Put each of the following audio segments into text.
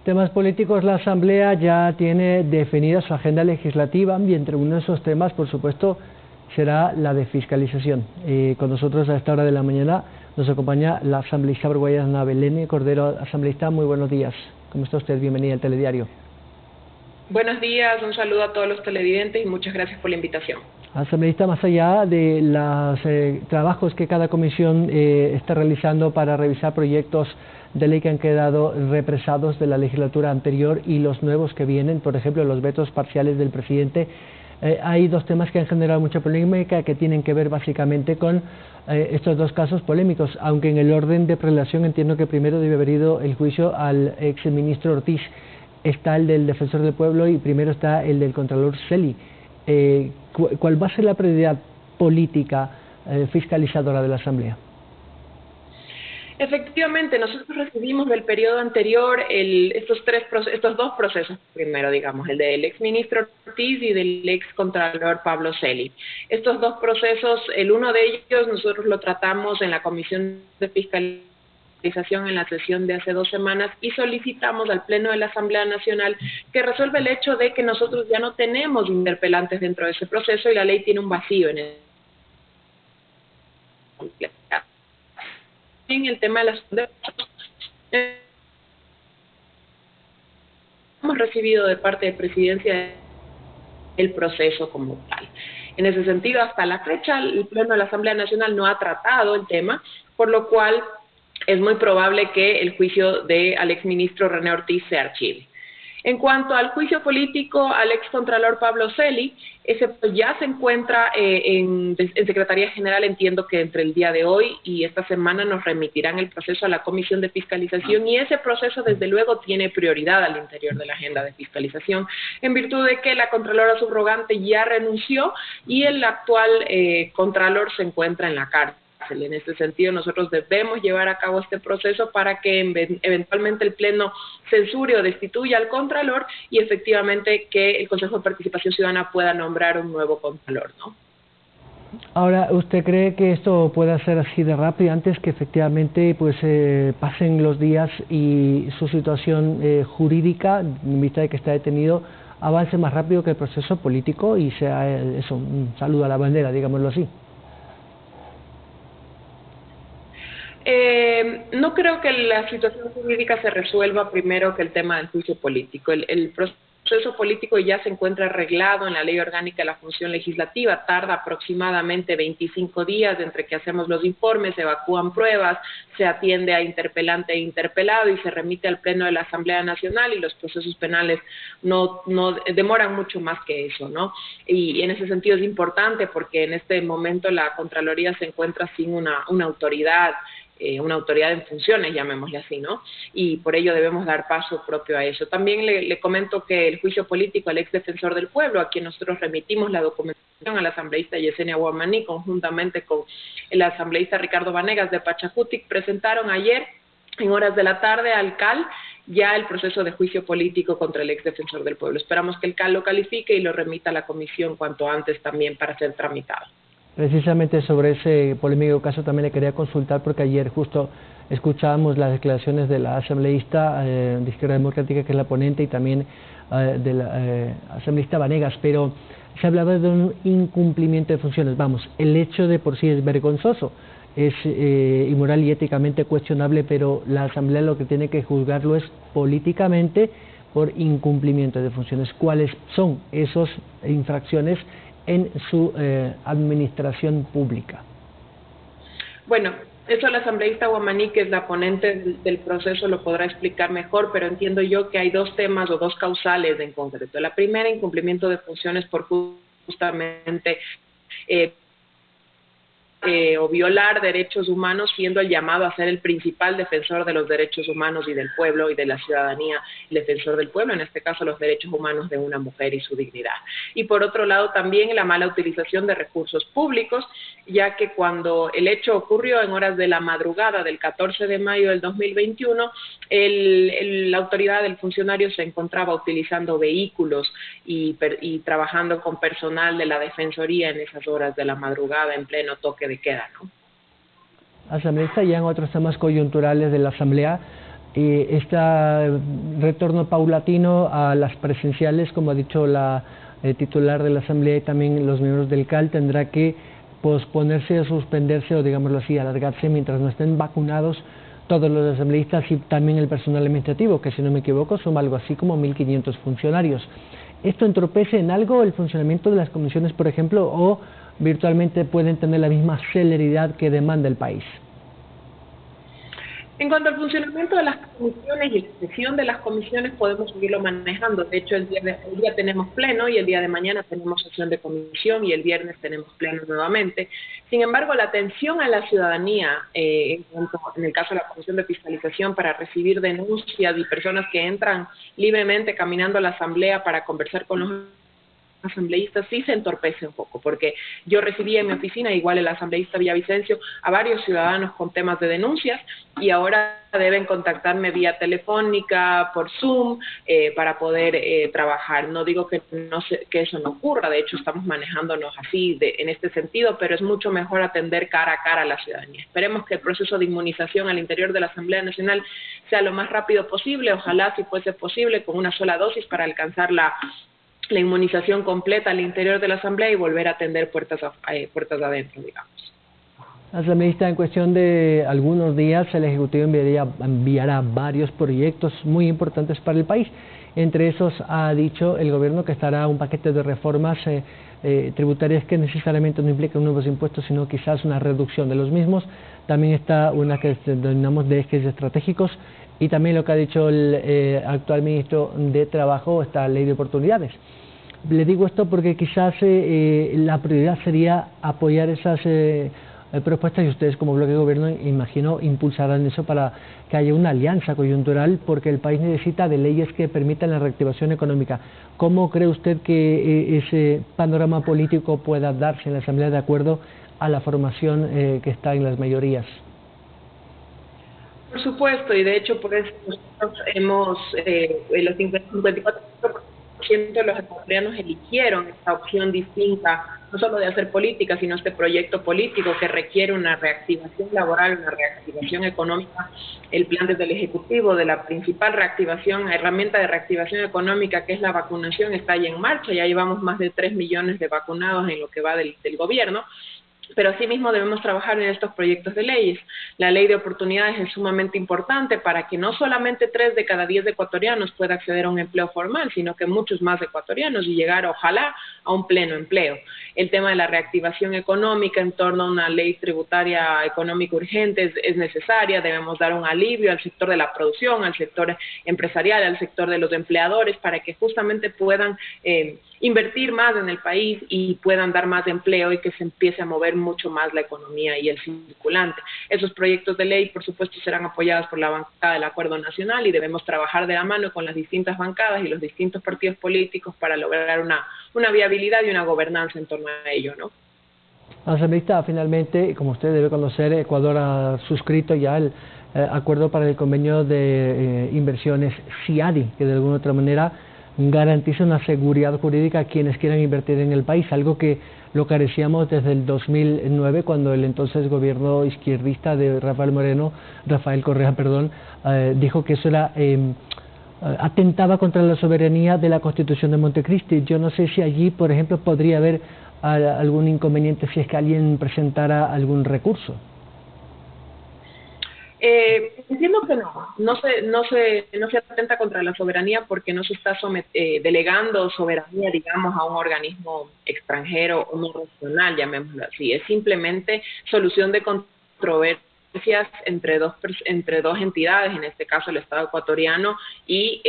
Temas políticos, la Asamblea ya tiene definida su agenda legislativa y entre uno de esos temas, por supuesto, será la de fiscalización. Con nosotros a esta hora de la mañana nos acompaña la asambleísta uruguayana Belén Cordero. Asambleísta, muy buenos días. ¿Cómo está usted? Bienvenida al Telediario. Buenos días, un saludo a todos los televidentes y muchas gracias por la invitación. Asambleísta, más allá de los trabajos que cada comisión está realizando para revisar proyectos de ley que han quedado represados de la legislatura anterior y los nuevos que vienen, por ejemplo, los vetos parciales del presidente, hay dos temas que han generado mucha polémica que tienen que ver básicamente con estos dos casos polémicos, aunque en el orden de prelación entiendo que primero debe haber ido el juicio al exministro Ortiz. Está el del Defensor del Pueblo y primero está el del Contralor Celi. ¿Cuál va a ser la prioridad política fiscalizadora de la Asamblea? Efectivamente, nosotros recibimos del periodo anterior estos dos procesos, primero digamos, el del exministro Ortiz y del excontralor Pablo Celi. Estos dos procesos, el uno de ellos nosotros lo tratamos en la Comisión de Fiscalización en la sesión de hace 2 semanas y solicitamos al Pleno de la Asamblea Nacional que resuelva el hecho de que nosotros ya no tenemos interpelantes dentro de ese proceso y la ley tiene un vacío en el tema de las hemos recibido de parte de Presidencia el proceso como tal. En ese sentido, hasta la fecha, el Pleno de la Asamblea Nacional no ha tratado el tema, por lo cual es muy probable que el juicio al exministro René Ortiz se archive. En cuanto al juicio político al excontralor Pablo Celi, ese ya se encuentra en Secretaría General. Entiendo que entre el día de hoy y esta semana nos remitirán el proceso a la Comisión de Fiscalización y ese proceso desde luego tiene prioridad al interior de la agenda de fiscalización en virtud de que la Contralora subrogante ya renunció y el actual Contralor se encuentra en la cárcel. En este sentido, nosotros debemos llevar a cabo este proceso para que eventualmente el Pleno censure o destituya al Contralor y efectivamente que el Consejo de Participación Ciudadana pueda nombrar un nuevo Contralor, ¿no? Ahora, ¿usted cree que esto pueda ser así de rápido antes que efectivamente pues pasen los días y su situación jurídica, en vista de que está detenido, avance más rápido que el proceso político y sea eso, un saludo a la bandera, digámoslo así? No creo que la situación jurídica se resuelva primero que el tema del juicio político. El proceso político ya se encuentra arreglado en la Ley Orgánica de la Función Legislativa. Tarda aproximadamente 25 días entre que hacemos los informes, se evacúan pruebas, se atiende a interpelante e interpelado y se remite al Pleno de la Asamblea Nacional y los procesos penales no demoran mucho más que eso, ¿no? Y en ese sentido es importante porque en este momento la Contraloría se encuentra sin una autoridad en funciones, llamémosle así, ¿no? Y por ello debemos dar paso propio a eso. También le comento que el juicio político al ex defensor del pueblo, a quien nosotros remitimos la documentación a la asambleísta Yesenia Guamaní, conjuntamente con el asambleísta Ricardo Vanegas de Pachacutic, presentaron ayer, en horas de la tarde, al CAL ya el proceso de juicio político contra el ex defensor del pueblo. Esperamos que el CAL lo califique y lo remita a la comisión cuanto antes también para ser tramitado. Precisamente sobre ese polémico caso también le quería consultar porque ayer justo escuchábamos las declaraciones de la asambleísta de Izquierda Democrática, que es la ponente, y también de la asambleísta Vanegas, pero se hablaba de un incumplimiento de funciones. Vamos, el hecho de por sí es vergonzoso, es inmoral y éticamente cuestionable, pero la asamblea lo que tiene que juzgarlo es políticamente por incumplimiento de funciones. ¿Cuáles son esas infracciones en su administración pública? Bueno, eso la asambleísta Guamaní, que es la ponente del proceso, lo podrá explicar mejor, pero entiendo yo que hay dos temas o dos causales en concreto. La primera, incumplimiento de funciones por justamente o violar derechos humanos, siendo el llamado a ser el principal defensor de los derechos humanos y del pueblo y de la ciudadanía, el defensor del pueblo, en este caso los derechos humanos de una mujer y su dignidad. Y por otro lado también la mala utilización de recursos públicos, ya que cuando el hecho ocurrió en horas de la madrugada del 14 de mayo del 2021, la autoridad del funcionario se encontraba utilizando vehículos y trabajando con personal de la Defensoría en esas horas de la madrugada en pleno toque de queda, ¿no? Asambleísta, ya en otros temas coyunturales de la Asamblea, este retorno paulatino a las presenciales, como ha dicho la titular de la Asamblea y también los miembros del CAL, tendrá que posponerse o suspenderse o, digámoslo así, alargarse mientras no estén vacunados todos los asambleístas y también el personal administrativo, que si no me equivoco son algo así como 1.500 funcionarios. ¿Esto entorpece en algo el funcionamiento de las comisiones, por ejemplo, o virtualmente pueden tener la misma celeridad que demanda el país? En cuanto al funcionamiento de las comisiones y la sesión de las comisiones, podemos seguirlo manejando. De hecho, el día tenemos pleno y el día de mañana tenemos sesión de comisión y el viernes tenemos pleno nuevamente. Sin embargo, la atención a la ciudadanía, en el caso de la Comisión de Fiscalización, para recibir denuncias y personas que entran libremente caminando a la Asamblea para conversar con los asambleístas, sí se entorpece un poco, porque yo recibí en mi oficina, igual el asambleísta Villavicencio, a varios ciudadanos con temas de denuncias y ahora deben contactarme vía telefónica, por Zoom, para poder trabajar. No digo que eso no ocurra, de hecho estamos manejándonos así en este sentido, pero es mucho mejor atender cara a cara a la ciudadanía. Esperemos que el proceso de inmunización al interior de la Asamblea Nacional sea lo más rápido posible, ojalá si fuese posible con una sola dosis para alcanzar la inmunización completa al interior de la Asamblea y volver a atender puertas adentro, digamos. Asambleísta, en cuestión de algunos días el Ejecutivo enviará varios proyectos muy importantes para el país. Entre esos ha dicho el Gobierno que estará un paquete de reformas tributarias que necesariamente no implican nuevos impuestos, sino quizás una reducción de los mismos. También está una que denominamos de ejes estratégicos y también lo que ha dicho el actual ministro de Trabajo, esta ley de oportunidades. Le digo esto porque quizás la prioridad sería apoyar esas propuestas y ustedes como bloque de gobierno, imagino, impulsarán eso para que haya una alianza coyuntural porque el país necesita de leyes que permitan la reactivación económica. ¿Cómo cree usted que ese panorama político pueda darse en la Asamblea de acuerdo a la formación que está en las mayorías? Por supuesto, y de hecho por eso nosotros hemos, los 54% de los ecuatorianos eligieron esta opción distinta, no solo de hacer política, sino este proyecto político que requiere una reactivación laboral, una reactivación económica. El plan desde el Ejecutivo de la principal herramienta de reactivación económica, que es la vacunación, está ya en marcha. Ya llevamos más de 3 millones de vacunados en lo que va del gobierno. Pero asimismo debemos trabajar en estos proyectos de leyes. La ley de oportunidades es sumamente importante para que no solamente 3 de cada 10 ecuatorianos pueda acceder a un empleo formal, sino que muchos más ecuatorianos y llegar, ojalá, a un pleno empleo. El tema de la reactivación económica en torno a una ley tributaria económica urgente es necesaria. Debemos dar un alivio al sector de la producción, al sector empresarial, al sector de los empleadores, para que justamente puedan invertir más en el país y puedan dar más empleo y que se empiece a mover mucho más la economía y el circulante. Esos proyectos de ley, por supuesto, serán apoyados por la bancada del Acuerdo Nacional y debemos trabajar de la mano con las distintas bancadas y los distintos partidos políticos para lograr una viabilidad y una gobernanza en torno a ello, ¿no? Asambleísta, finalmente, como usted debe conocer, Ecuador ha suscrito ya el acuerdo para el convenio de inversiones CIADI, que de alguna otra manera garantiza una seguridad jurídica a quienes quieran invertir en el país, algo que lo carecíamos desde el 2009 cuando el entonces gobierno izquierdista de Rafael Correa, dijo que eso era atentaba contra la soberanía de la Constitución de Montecristi. Yo no sé si allí, por ejemplo, podría haber algún inconveniente si es que alguien presentara algún recurso. Entiendo que no se atenta contra la soberanía porque no se está delegando soberanía, digamos, a un organismo extranjero o no regional, llamémoslo así. Es simplemente solución de controversias entre dos entidades, en este caso el Estado ecuatoriano y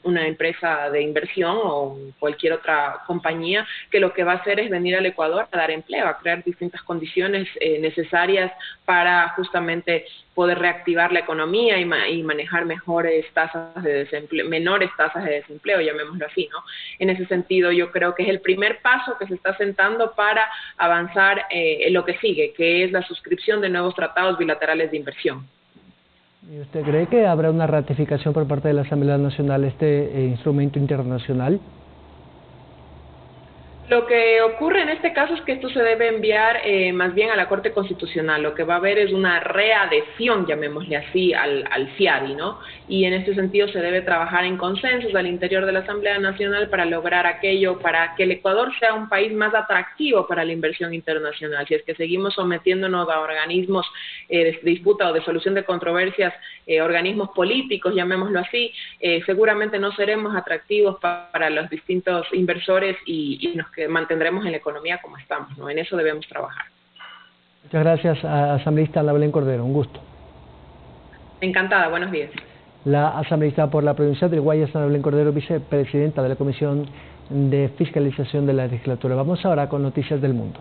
una empresa de inversión o cualquier otra compañía que lo que va a hacer es venir al Ecuador a dar empleo, a crear distintas condiciones necesarias para justamente poder reactivar la economía y manejar menores tasas de desempleo, llamémoslo así, ¿no? En ese sentido, yo creo que es el primer paso que se está sentando para avanzar en lo que sigue, que es la suscripción de nuevos tratados bilaterales de inversión. ¿Y usted cree que habrá una ratificación por parte de la Asamblea Nacional este instrumento internacional? Lo que ocurre en este caso es que esto se debe enviar más bien a la Corte Constitucional. Lo que va a haber es una readhesión, llamémosle así, al FIADI, ¿no? Y en este sentido se debe trabajar en consensos al interior de la Asamblea Nacional para lograr aquello, para que el Ecuador sea un país más atractivo para la inversión internacional. Si es que seguimos sometiéndonos a organismos de disputa o de solución de controversias, organismos políticos, llamémoslo así, seguramente no seremos atractivos para los distintos inversores y nos que mantendremos en la economía como estamos, ¿no? En eso debemos trabajar. Muchas gracias, asambleísta Ana Belén Cordero. Un gusto. Encantada. Buenos días. La asambleísta por la provincia del Guayas, Ana Belén Cordero, vicepresidenta de la Comisión de Fiscalización de la Legislatura. Vamos ahora con noticias del mundo.